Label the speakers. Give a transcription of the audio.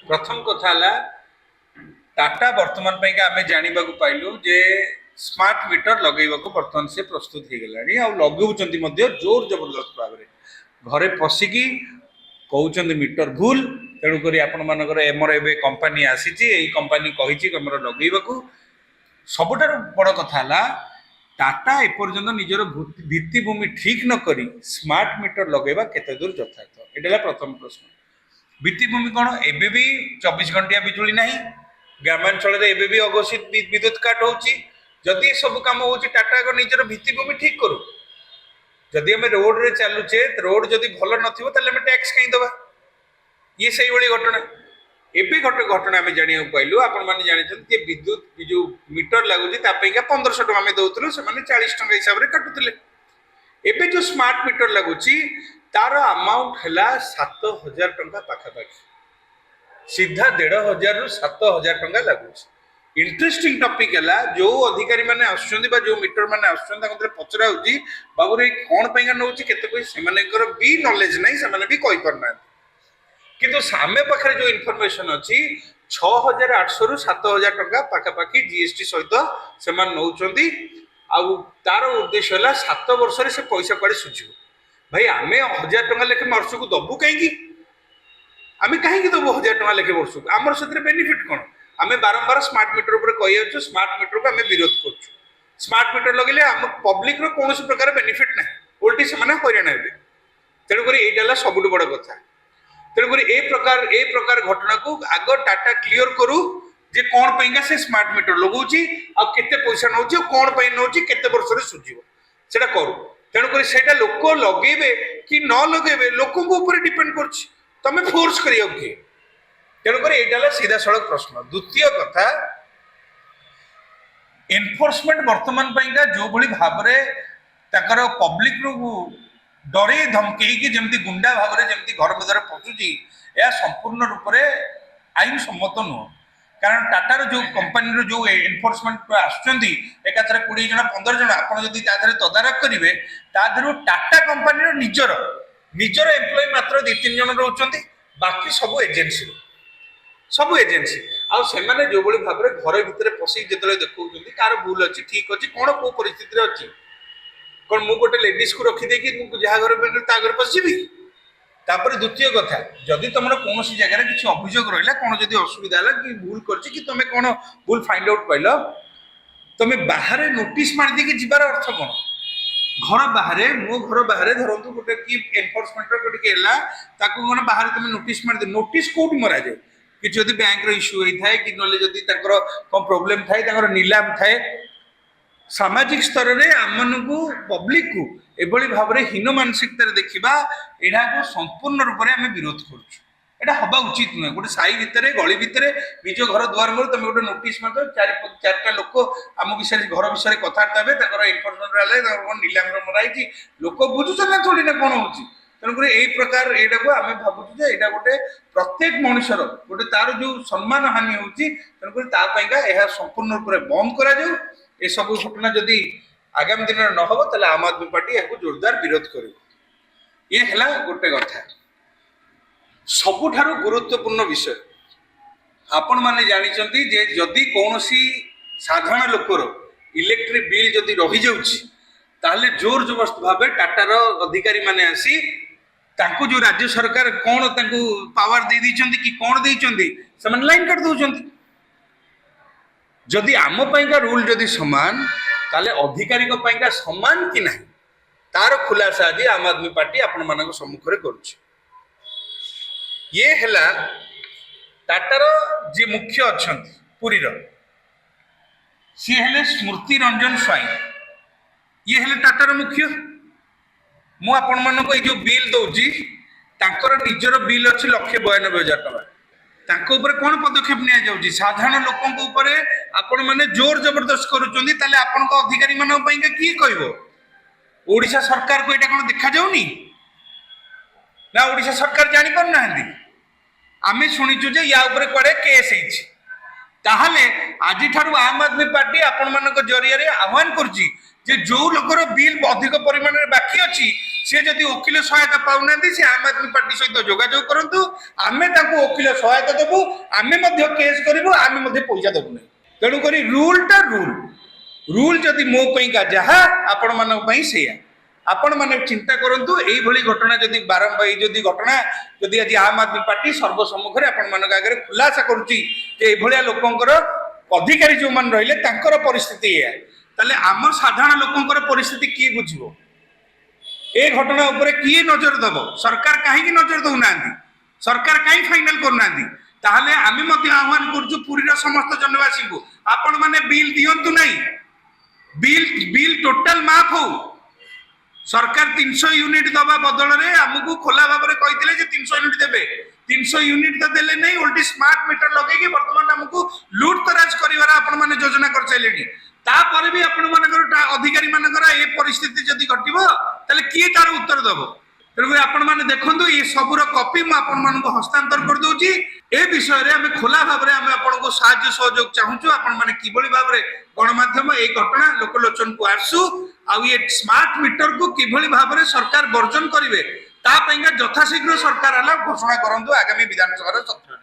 Speaker 1: प्रथम कथा टाटा बर्तमान आम जानवा पाइलु जे स्मार्ट मीटर लगेवा बर्तमान से प्रस्तुत हो गला लगौंट जोर जबरदस्त भाव में घरे पशिकी कहते मीटर भूल तेणुक आपर कंपानी आसी कंपानी कही लगेवा सबुठ बड़ कथा टाटा एपर्यंत निजर भित्तिभूमि ठीक न करी स्मार्ट मीटर लगेवा केते दूर यथार्थ एटा प्रथम प्रश्न। भित्तिभूमि कौन एबे भी 24 घंटिया बिजुली ना ग्रामांचल एबे भी अघोषित विद्युत काट होती सब कम हो टाटा निजर भित्तिभूमि ठीक करू जदि आम रोड रे चलुचे रोड जदि भल नथिबो ताले आम टैक्स कहीं दबा ये सही वाली घटना एबे घटना आम जाना पाइलु आपण माने जानिछन विद्युत जो मीटर लगुच 1500 टका आम दउतलु से 40 टका हिसाब से काटुले एबे जो स्मार्ट मीटर लगुच तार अमाउंट है 7000 टका पाखापाखि सीधा 1500 रु 7000 टका लगुच। इंटरेस्टिंग टॉपिक है जो अधिकारी मैंने आसुचंदी जो मीटर मैंने आसुचंदी पचरा होची बाबू रे कोन पैगा नउची केते कोई सेमानेकर भी नॉलेज नहीं सेमाने भी कहि परना किंतु सामे पाखरे जो इन्फॉर्मेशन अछि 6800 रु 7000 टका पाखापाखि जीएसटी सहित सेमान नउचंदी आउ तार उद्देश्य है 7 वर्ष रे से पैसा कुआडे सुझिबो भाई आमे 1000 टका लेखे वर्ष को दबु कहीं आमे कहीं दबु 1000 टका लेखे वर्ष को आमर से बेनिफिट कौन आमे बारंबार स्मार्ट मीटर ऊपर कहि आछु स्मार्ट मीटर को आमे विरोध करछु स्मार्ट मीटर लगेले हम पब्लिक रो कोनोसी प्रकार बेनिफिट नै उल्टी से माने हैरान हेबे तेणु करी एटा सबुठ बड़ कथा तेणु करी ए प्रकार घटना को आग टाटा क्लियर करू जे कोन पैगा से स्मार्ट मीटर लगौची आ केते पैसा नउची कोन पई नउची केते वर्ष रे सुझिबो सेटा करू तेणु करी सेटा लोक लगेबे कि न लगेबे लोक को ऊपर डिपेंड करछि तमे फोर्स करियो कि तेणु करी एटा सीधा सड़क प्रश्न। द्वितीय कथा एनफोर्समेंट वर्तमान पैगा जो भली भाव रे ताकर पब्लिक रो डरे धमकेई कि जमती गुंडा भाव में जमती घर भीतर पशुची यह संपूर्ण रूप से आईन सम्मत नुह कारण टाटार जो कंपानी जो एनफोर्समेंट आसुचंदी एकाथरे 20 जन 15 जन आपन जदि ताधरे तदारक करिवे ताधरु टाटा कंपानी निजर एम्प्लॉय मात्र 2-3 जन रहउचंदी बाकी सब एजेंसी आ सेमाने जो बड़ी भाव में घर भीतर पशि जेतले देखौचंदी कार भूल अछि ठीक अछि कोन को परिस्थिति रे अछि कौन मु गोटे लेडीज को रखी जहाँ घर घर पशिबी तापर द्वितीय कथा जदि तुम कौन जगह किसी अभियोग रहा कौन जब असुविधा है कि भूल कर तुम कौन भूल फाइंड आउट पाइल तुम बाहर नोटिस मारदी जीवार अर्थ कौन घर बाहर मो घर बाहर धरतु गोटे कि एनफोर्समेंट कौन बाहर तुम नोटिस मारदे नोटिस कौटी मरा जाए कि जब बैंक इश्यू होता है कि ना कौन प्रोब्लेम थाए नीलाम थाए सामाजिक स्तर में आम पब्लिक को एभली भाव में हीन मानसिकतार देखा यहाँ को संपूर्ण रूप से आम विरोध करा हवा उचित नुहे गोटे साई भितर गली भितर निज घर दुआर मुहर तुम गोटे नोटिस मार चार लोक आम विषय घर विषय कथबार्ता हे इनफर्मेशन नीलाम मराई लोक बुझुन ना थोड़ी ना कौन हो तेणुक यही प्रकार यहाँ को आम भावुँ यहाँ गोटे प्रत्येक मनुष्यर गोटे तार जो सम्मान हानि होगा यह संपूर्ण रूप से बंद करा ये सब घटना जदि आगामी दिन न हो ताले आम आदमी पार्टी यहाँ जोरदार विरोध कर ये है गोटे कथा। सबुठारु गुरुत्वपूर्ण विषय आपण माने जानिचंती जे जदि कौनसी साधारण लोकर इलेक्ट्रिक बिल जदि रही जाउछि ताले जोर जबरदस्त भावे टाटार अधिकारी माने आसी तांको जो राज्य सरकार कौन तांको पावर दे दैचंती कि कौन दैचंती समान लाइन काट दउचंती जदि आम पाइका रूल जदि समान ताले अधिकारी को पाइका समान कि नहीं तार खुलासा आज आम आदमी पार्टी आपण मानक सम्मुख रे करूछि ये हैला टाटार जे मुख्य अछंती पुरी रो सी हेले स्मृति रंजन स्वाई ये हेले टाटार मुख्य मु आपण मानक ए जो बिल दउजी तांकर निजर बिल अछि 192,000 टका तांको ऊपर कौन पदक्षेप निया जाउची साधारण लोकों को ऊपर आपण माने जोर जबरदस्त करूचंदी ताले आपण को अधिकारी मानन पइका की कहबो ओडिशा सरकार को एटा कोन देखा जाउनी ना ओडिशा सरकार जानि पर नाहंदी आमे सुनिचु जे या ऊपर कोडे केस हिच ताहले आजि ठारु आम आदमी पार्टी आपण मानक जरिया रे आह्वान करची जे जो लोकर बिल अधिक परिमाण में बाकी अच्छी सी जदि वकिल सहायता पाऊना सी आम आदमी पार्टी सहित जोगाजोग करूँ आम वकिल सहायता देवु आम केस करूँ आम पैसा देवु ना तेणुक रूलटा रूल जदि मो जहाँ आपण मान आपण मैंने चिंता करूँ यही घटना जदि बारंबार जदि घटना जदि आज आम आदमी पार्टी सर्वसम्मुखें आपण मान आगे खुलासा करुँचा लोकंर अधिकारी जो मान रही परिस्थिति ताले आम साधारण लोकंर परिस्थिति किए बुझो ए घटना उपरे किए नजर दब सरकार कहीं नजर दौना सरकार कहीं फाइनाल करना ताहले आमे मध्य आह्वान करूँ पुरी समस्त जनवासी को आपण माने बिल दियंतु नहीं बिल टोटल माफ हो सरकार 300 यूनिट दबा बदल में आमको खोला भाव में कही 300 यूनिट देवे 300 यूनिट तो देले नहीं उल्टी स्मार्ट मीटर लगे बर्तमान आमको लुटतराज कर योजना कर सारे तापर भी आपण अधिकारी मानकर ए परिस्थिति जदि घटो ताले किए तार उत्तर दब तेणुक आपण मैंने देखो ये सबूर कपी मुझे हस्तांतर कर दूची ए विषय में आम खोला भाव में आम आपको साहाय्य सहयोग चाहूँ आपण मैंने किभली भाव में गणमाध्यम ये घटना लोकलोचन को आसू आ ये स्मार्ट मीटर को किभली भाव में सरकार वर्जन करेंगे यथाशीघ्र सरकार घोषणा करूँ आगामी विधानसभा सत्र।